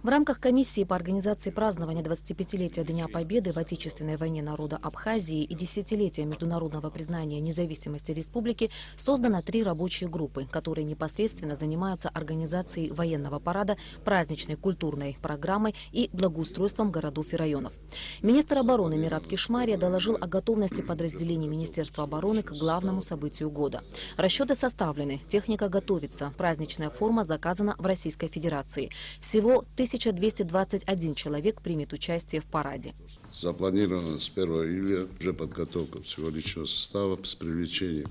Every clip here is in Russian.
В рамках комиссии по организации празднования 25-летия Дня Победы в Отечественной войне народа Абхазии и десятилетия международного признания независимости республики создано 3 рабочие группы, которые непосредственно занимаются организацией военного парада, праздничной культурной программой и благоустройством городов и районов. Министр обороны Мираб Кишмария доложил о готовности подразделений Министерства обороны к главному событию года. Расчеты составлены, техника готовится, праздничная форма заказана в Российской Федерации. Всего 1221 человек примет участие в параде. Запланировано с 1 июля уже подготовка всего личного состава с привлечением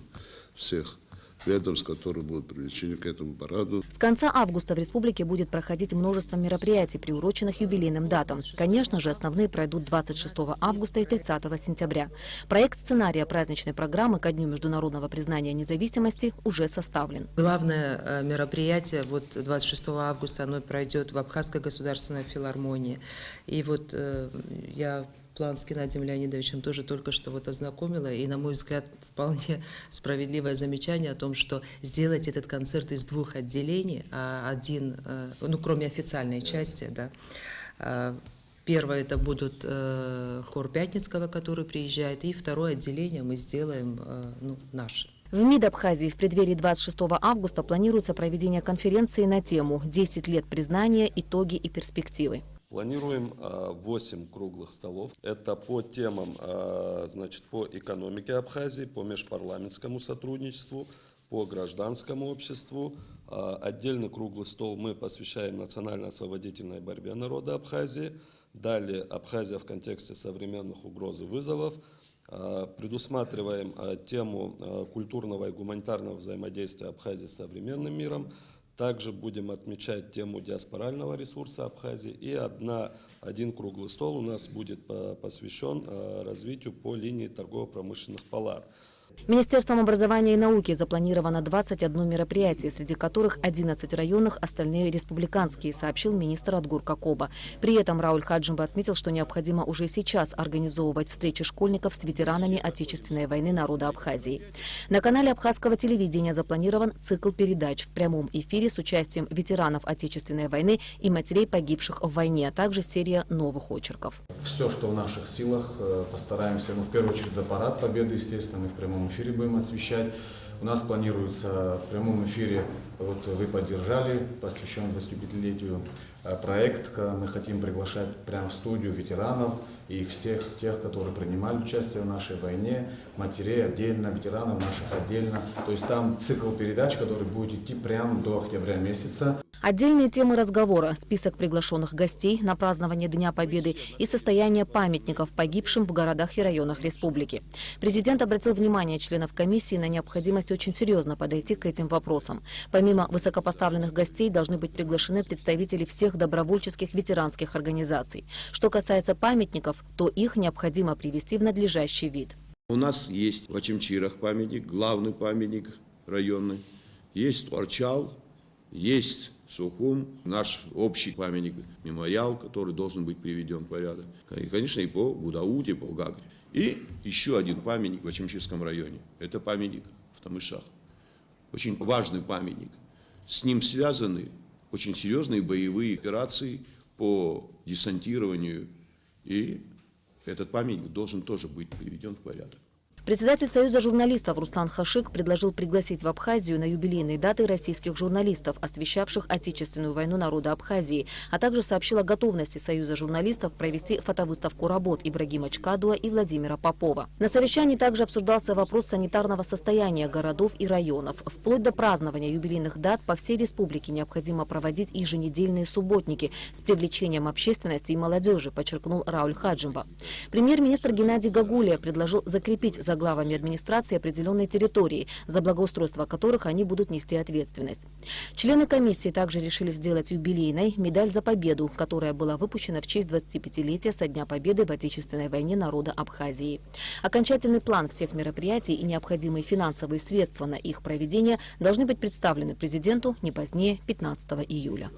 всех ведомств, которые будут привлечены к этому параду. С конца августа в республике будет проходить множество мероприятий, приуроченных юбилейным датам. Конечно же, основные пройдут 26 августа и 30 сентября. Проект сценария праздничной программы ко Дню международного признания независимости уже составлен. Главное мероприятие 26 августа оно пройдет в Абхазской государственной филармонии. И я план с Геннадием Леонидовичем тоже только что ознакомила, и, на мой взгляд, вполне справедливое замечание о том, что сделать этот концерт из 2 отделений, кроме официальной части, да. Первое это будут хор Пятницкого, который приезжает, и второе отделение мы сделаем наше. В МИД Абхазии в преддверии 26 августа планируется проведение конференции на тему «10 лет признания. Итоги и перспективы». Планируем 8 круглых столов. Это по темам, по экономике Абхазии, по межпарламентскому сотрудничеству, по гражданскому обществу. Отдельный круглый стол мы посвящаем национально-освободительной борьбе народа Абхазии. Далее Абхазия в контексте современных угроз и вызовов. Предусматриваем тему культурного и гуманитарного взаимодействия Абхазии с современным миром. Также будем отмечать тему диаспорального ресурса Абхазии. И один круглый стол у нас будет посвящен развитию по линии торгово-промышленных палат. Министерством образования и науки запланировано 21 мероприятие, среди которых 11 районных, остальные республиканские, сообщил министр Адгур Какоба. При этом Рауль Хаджимба отметил, что необходимо уже сейчас организовывать встречи школьников с ветеранами Отечественной войны народа Абхазии. На канале абхазского телевидения запланирован цикл передач в прямом эфире с участием ветеранов Отечественной войны и матерей погибших в войне, а также серия новых очерков. Все, что в наших силах, постараемся, в первую очередь, до парад Победы, естественно, мы в прямом эфире будем освещать. У нас планируется в прямом эфире, вы поддержали, посвящен 25-летию проект. Мы хотим приглашать прямо в студию ветеранов и всех тех, которые принимали участие в нашей войне, матерей отдельно, ветеранов наших отдельно. То есть там цикл передач, который будет идти прямо до октября месяца. Отдельные темы разговора, список приглашенных гостей на празднование Дня Победы и состояние памятников погибшим в городах и районах республики. Президент обратил внимание членов комиссии на необходимость очень серьезно подойти к этим вопросам. Помимо высокопоставленных гостей должны быть приглашены представители всех добровольческих ветеранских организаций. Что касается памятников, то их необходимо привести в надлежащий вид. У нас есть в Очимчирах памятник, главный памятник районный, есть Торчал, есть Сухум, наш общий памятник, мемориал, который должен быть приведен в порядок. И, конечно, и по Гудауте, по Гагре. И еще один памятник в Очимчирском районе. Это памятник в Тамышах. Очень важный памятник. С ним связаны очень серьезные боевые операции по десантированию. И этот памятник должен тоже быть приведен в порядок. Председатель Союза журналистов Руслан Хашик предложил пригласить в Абхазию на юбилейные даты российских журналистов, освещавших Отечественную войну народа Абхазии, а также сообщил о готовности Союза журналистов провести фотовыставку работ Ибрагима Чкадуа и Владимира Попова. На совещании также обсуждался вопрос санитарного состояния городов и районов. Вплоть до празднования юбилейных дат по всей республике необходимо проводить еженедельные субботники с привлечением общественности и молодежи, подчеркнул Рауль Хаджимба. Премьер-министр Геннадий Гагулия предложил закрепить за главами администрации определенной территории, за благоустройство которых они будут нести ответственность. Члены комиссии также решили сделать юбилейной медаль за победу, которая была выпущена в честь 25-летия со Дня Победы в Отечественной войне народа Абхазии. Окончательный план всех мероприятий и необходимые финансовые средства на их проведение должны быть представлены президенту не позднее 15 июля.